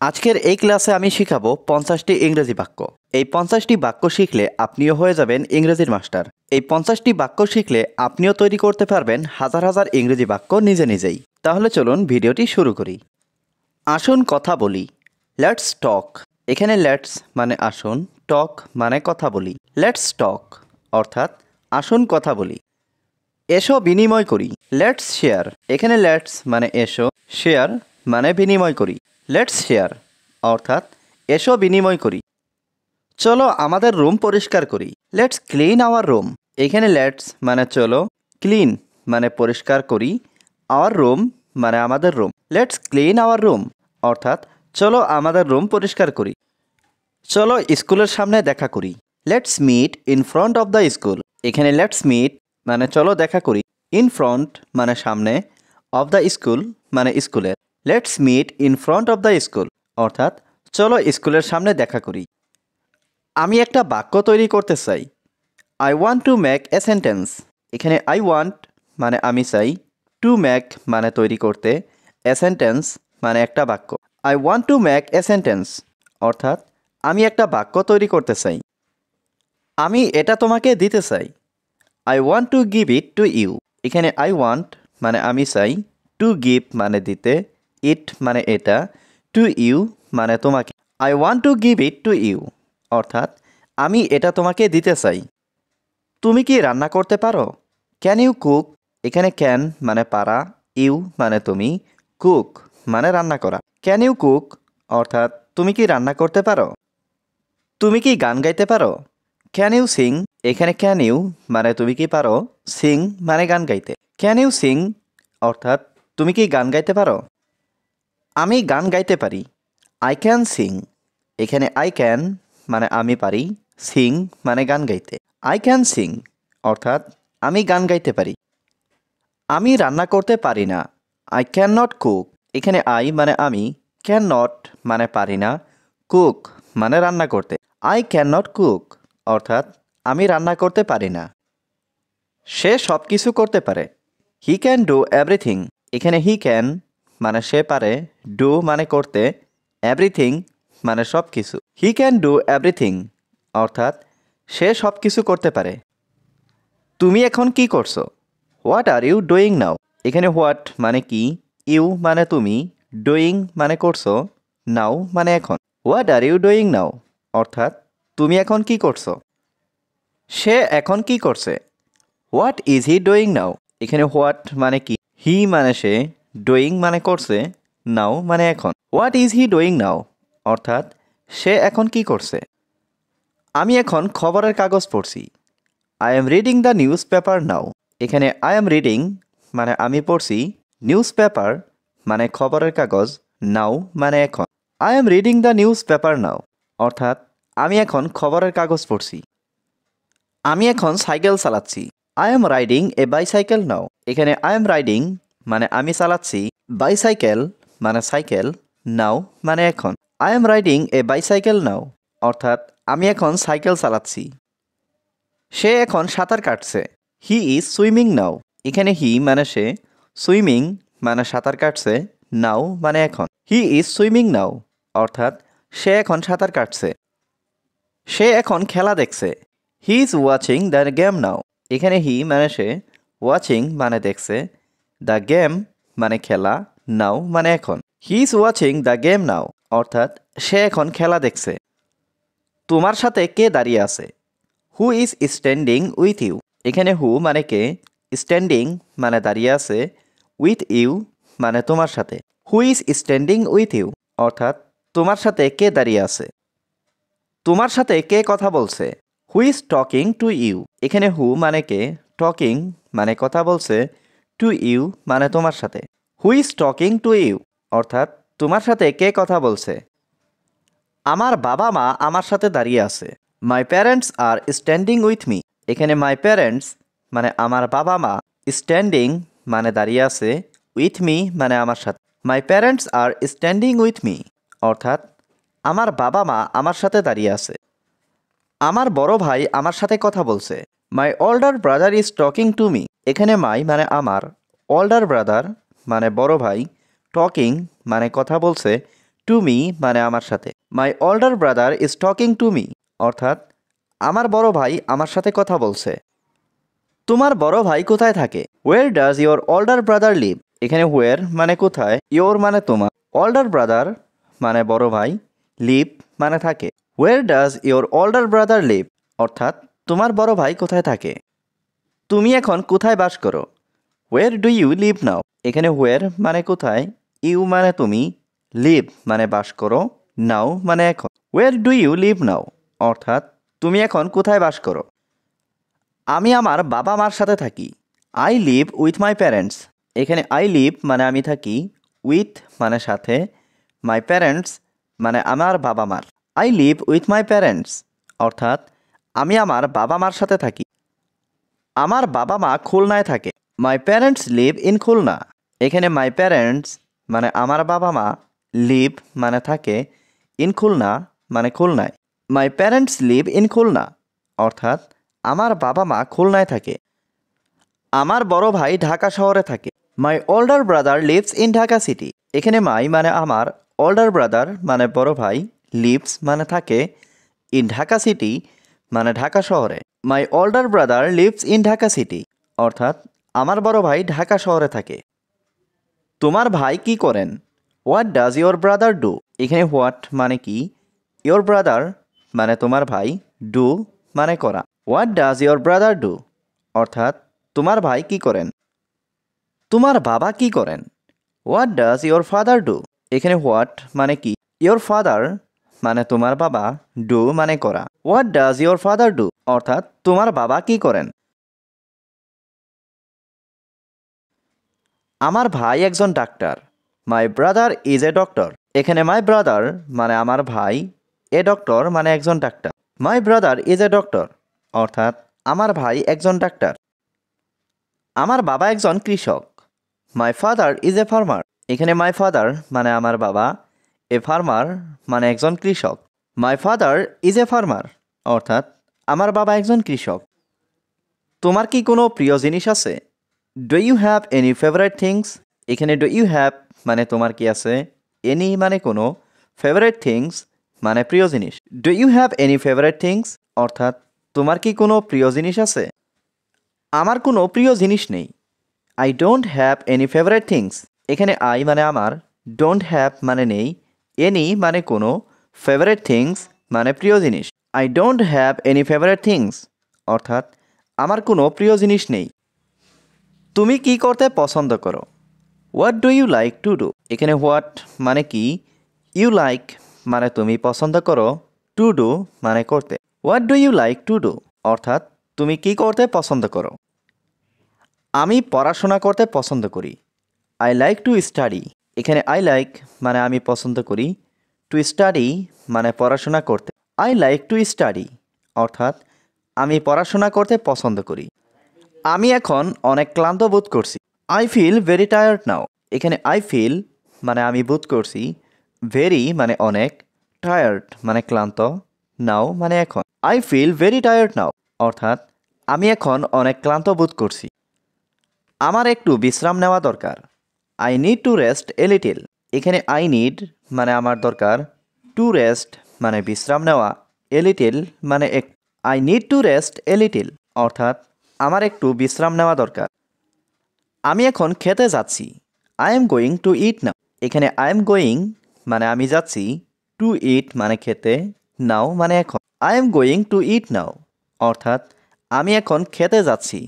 আজকের এই ক্লাসে আমি শিখাবো 50টি ইংরেজি বাক্য। এই 50টি বাক্য শিখলে আপনিও হয়ে যাবেন ইংরেজির মাস্টার। এই 50টি বাক্য শিখলে আপনিও তৈরি করতে পারবেন হাজার হাজার ইংরেজি বাক্য নিজে নিজেই। তাহলে চলুন ভিডিওটি শুরু করি। আসুন কথা বলি। Let's talk. এখানে লেটস মানে আসুন, টক মানে কথা বলি। লেটস টক অর্থাৎ আসুন কথা বলি। এসো বিনিময় করি। Let's share. এখানে লেটস মানে এসো, শেয়ার মানে বিনিময় করি। লেটস শেয়ার অর্থাৎ এসো বিনিময় করি। চলো আমাদের রুম পরিষ্কার করি। Let's clean our room. এখানে লেটস মানে চলো, ক্লিন মানে পরিষ্কার করি, আওয়ার রুম মানে আমাদের room. Let's clean our room অর্থাৎ চলো আমাদের রুম পরিষ্কার করি। চলো স্কুলের সামনে দেখা করি। Let's meet in front of the school. এখানে লেটস মিট মানে চলো দেখা করি, ইন ফ্রন্ট মানে সামনে, অফ দ্য স্কুল মানে স্কুলের। Let's meet in front of the school অর্থাৎ চলো স্কুলের সামনে দেখা করি। আমি একটা বাক্য তৈরি করতে চাই। I want to make a sentence. এখানে আই ওয়ান্ট মানে আমি চাই, টু মেক মানে তৈরি করতে, এ সেন্টেন্স মানে একটা বাক্য। I want to make a sentence অর্থাৎ আমি একটা বাক্য তৈরি করতে চাই। আমি এটা তোমাকে দিতে চাই। I want to give it to you. এখানে আই ওয়ান্ট মানে আমি চাই, টু গিভ মানে দিতে, ইট মানে এটা, টু ইউ মানে তোমাকে। I want to give it to you অর্থাৎ আমি এটা তোমাকে দিতে চাই। তুমি কি রান্না করতে পারো? Can you cook. এখানে ক্যান মানে পারা, ইউ মানে তুমি, কুক মানে রান্না করা। ক্যান ইউ কুক অর্থাৎ তুমি কি রান্না করতে পারো? তুমি কি গান গাইতে পারো? Can you sing. এখানে ক্যান ইউ মানে তুমি কি পারো, সিং মানে গান গাইতে। ক্যান ইউ সিং অর্থাৎ তুমি কি গান গাইতে পারো? আমি গান গাইতে পারি। I can sing. এখানে আই ক্যান মানে আমি পারি, সিং মানে গান গাইতে। আই ক্যান সিং অর্থাৎ আমি গান গাইতে পারি। আমি রান্না করতে পারি না। I can not cook. এখানে আই মানে আমি, ক্যান নট মানে পারি না, কুক মানে রান্না করতে। আই ক্যান নট কুক অর্থাৎ আমি রান্না করতে পারি না। সে সব কিছু করতে পারে। He can do everything. এখানে হি ক্যান মানে সে পারে, ডু মানে করতে, এভরিথিং মানে সব কিছু। হি ক্যান ডু এভরিথিং অর্থাৎ সে সব কিছু করতে পারে। তুমি এখন কি করছো? What are you doing now. এখানে হোয়াট মানে কি, ইউ মানে তুমি, ডুইং মানে করছো, নাও মানে এখন। What are you doing now অর্থাৎ তুমি এখন কি করছো? সে এখন কি করছে? What is he doing now. এখানে হোয়াট মানে কি, হি মানে সে, ডুইং মানে করছে, নাও মানে এখন। What is he doing now অর্থাৎ সে এখন কি করছে? আমি এখন খবরের কাগজ পড়ছি। I am reading the newspaper now. এখানে আই এম রিডিং মানে আমি পড়ছি, নিউজ পেপার মানে খবরের কাগজ, নাও মানে এখন। I am reading the newspaper now অর্থাৎ আমি এখন খবরের কাগজ পড়ছি। আমি এখন সাইকেল চালাচ্ছি। I am riding a bicycle now. এখানে আই এম রাইডিং মানে আমি চালাচ্ছি, বাইসাইকেল মানে সাইকেল, নাও মানে এখন। I am riding a bicycle now অর্থাৎ আমি এখন সাইকেল চালাচ্ছি। সে এখন সাঁতার কাটছে। He is swimming now. এখানে হি মানে সে, সুইমিং মানে সাঁতার কাটছে, নাও মানে এখন। হি ইজ সুইমিং নাও অর্থাৎ সে এখন সাঁতার কাটছে। সে এখন খেলা দেখছে। He is watching the game now. এখানে হি মানে সে, ওয়াচিং মানে দেখছে, দ্য গেম মানে খেলা, নাও মানে এখন। He is watching the game now অর্থাৎ সে এখন খেলা দেখছে। তোমার সাথে কে দাঁড়িয়ে আছে? Who is standing with you. এখানে হু মানে কে, স্ট্যান্ডিং মানে দাঁড়িয়ে আছে, উইথ ইউ মানে তোমার সাথে। Who is standing with you অর্থাৎ তোমার সাথে কে দাঁড়িয়ে আছে। তোমার সাথে কে কথা বলছে? Who is talking to you. এখানে হু মানে কে, টকিং মানে কথা বলছে, টু ইউ মানে তোমার সাথে। Who is talking to you অর্থাৎ তোমার সাথে কে কথা বলছে। আমার বাবা মা আমার সাথে দাঁড়িয়ে আছে। My parents are standing with me. এখানে মাই প্যারেন্টস মানে আমার বাবা মা, স্ট্যান্ডিং মানে দাঁড়িয়ে আছে, উইথ মি মানে আমার সাথে। My parents are standing with me অর্থাৎ আমার বাবা মা আমার সাথে দাঁড়িয়ে আছে। আমার বড় ভাই আমার সাথে কথা বলছে। My older brother is talking to me. এখানে মাই মানে আমার, ওল্ডার ব্রাদার মানে বড় ভাই, টকিং মানে কথা বলছে, টু মি মানে আমার সাথে। মাই older brother is talking to me অর্থাৎ আমার বড় ভাই আমার সাথে কথা বলছে। তোমার বড় ভাই কোথায় থাকে? Where does your older brother live? এখানে ওয়ের মানে কোথায়, ইয়োর মানে তোমার, older ব্রাদার মানে বড় ভাই, লিভ মানে থাকে। Where does your older brother live অর্থাৎ তোমার বড় ভাই কোথায় থাকে। তুমি এখন কোথায় বাস করো? ওয়ের ডু ইউ লিভ নাও? এখানে ওয়ের মানে কোথায়, ইউ মানে তুমি, লিভ মানে বাস করো, নাও মানে এখন। ওয়ের ডু ইউ লিভ নাও অর্থাৎ তুমি এখন কোথায় বাস করো। আমি আমার বাবা মার সাথে থাকি। I live with my parents. এখানে আই লিভ মানে আমি থাকি, উইথ মানে সাথে, মাই প্যারেন্টস মানে আমার বাবা মার। I live with my parents অর্থাৎ আমি আমার বাবা মার সাথে থাকি। আমার বাবা মা খুলনায় থাকে। My parents live in Khulna. এখানে মাই প্যারেন্টস মানে আমার বাবা মা, লিভ মানে থাকে, ইন খুলনা মানে খুলনায়। My parents live in Khulna অর্থাৎ আমার বাবা মা খুলনায় থাকে। আমার বড় ভাই ঢাকা শহরে থাকে। মাই older brother lives in Dhaka city. এখানে মাই মানে আমার, older ব্রাদার মানে বড় ভাই, লিভস মানে থাকে, ইন ঢাকা সিটি মানে ঢাকা শহরে। মাই older brother lives in Dhaka city অর্থাৎ আমার বড় ভাই ঢাকা শহরে থাকে। তোমার ভাই কি করেন? What does your brother do? এখানে হোয়াট মানে কি, ইয়োর ব্রাদার মানে তোমার ভাই, ডু মানে করা। What does your brother do অর্থাৎ তোমার ভাই কি করেন। তোমার বাবা কি করেন? What does your father do? এখানে হোয়াট মানে কি, ইয়োর ফাদার মানে তোমার বাবা, ডু মানে করা। What does your father do অর্থাৎ তোমার বাবা কি করেন। আমার ভাই একজন doctor. My brother is a doctor. এখানে মাই ব্রাদার মানে আমার ভাই, এ ডক্টর মানে একজন doctor. My brother is a doctor অর্থাৎ আমার ভাই একজন ডাক্তার। আমার বাবা একজন কৃষক। My father is a farmer. এখানে মাই ফাদার মানে আমার বাবা, এ ফার্মার মানে একজন কৃষক। My father is a farmer অর্থাৎ আমার বাবা একজন কৃষক। তোমার কি কোনো প্রিয় জিনিস আছে? Do you have any favourite things? এখানে ডু ইউ হ্যাভ মানে তোমার কি আছে, এনি মানে কোনো, ফেভারিট থিংস মানে প্রিয় জিনিস। Do you have any favourite things অর্থাৎ তোমার কি কোনো প্রিয় জিনিস আছে। আমার কোনো প্রিয় জিনিস নেই। I don't have any favourite things. এখানে আই মানে আমার, ডোন্ট হ্যাভ মানে নেই, এনি মানে কোনো, ফেভারিট থিংস মানে প্রিয় জিনিস। I don't have any favourite things অর্থাৎ আমার কোনো প্রিয় জিনিস নেই। তুমি কি করতে পছন্দ করো? What do you like to do? এখানে হোয়াট মানে কি, ইউ লাইক মানে তুমি পছন্দ করো, টু ডু মানে করতে। What do you like to do অর্থাৎ তুমি কি করতে পছন্দ করো। আমি পড়াশোনা করতে পছন্দ করি। I like to study. এখানে আই লাইক মানে আমি পছন্দ করি, টু স্টাডি মানে পড়াশোনা করতে। আই লাইক টু স্টাডি অর্থাৎ আমি পড়াশোনা করতে পছন্দ করি। আমি এখন অনেক ক্লান্ত বোধ করছি। I feel very tired now. এখানে আই ফিল মানে আমি বোধ করছি, ভেরি মানে অনেক, টায়ার্ড মানে ক্লান্ত, নাও মানে এখন। I feel very tired now অর্থাৎ আমি এখন অনেক ক্লান্ত বোধ করছি। আমার একটু বিশ্রাম নেওয়া দরকার। I need to rest a little. এখানে আই নিড মানে আমার দরকার, টু রেস্ট মানে বিশ্রাম নেওয়া, এ লিটিল মানে এক। I need to rest a little অর্থাৎ আমার একটু বিশ্রাম নেওয়া দরকার। আমি এখন খেতে যাচ্ছি। আই এম গোয়িং টু ইট নাও। এখানে আই এম গোয়িং মানে আমি যাচ্ছি, টু ইট মানে খেতে, নাও মানে এখন। আই এম গোয়িং টু ইট নাও অর্থাৎ আমি এখন খেতে যাচ্ছি।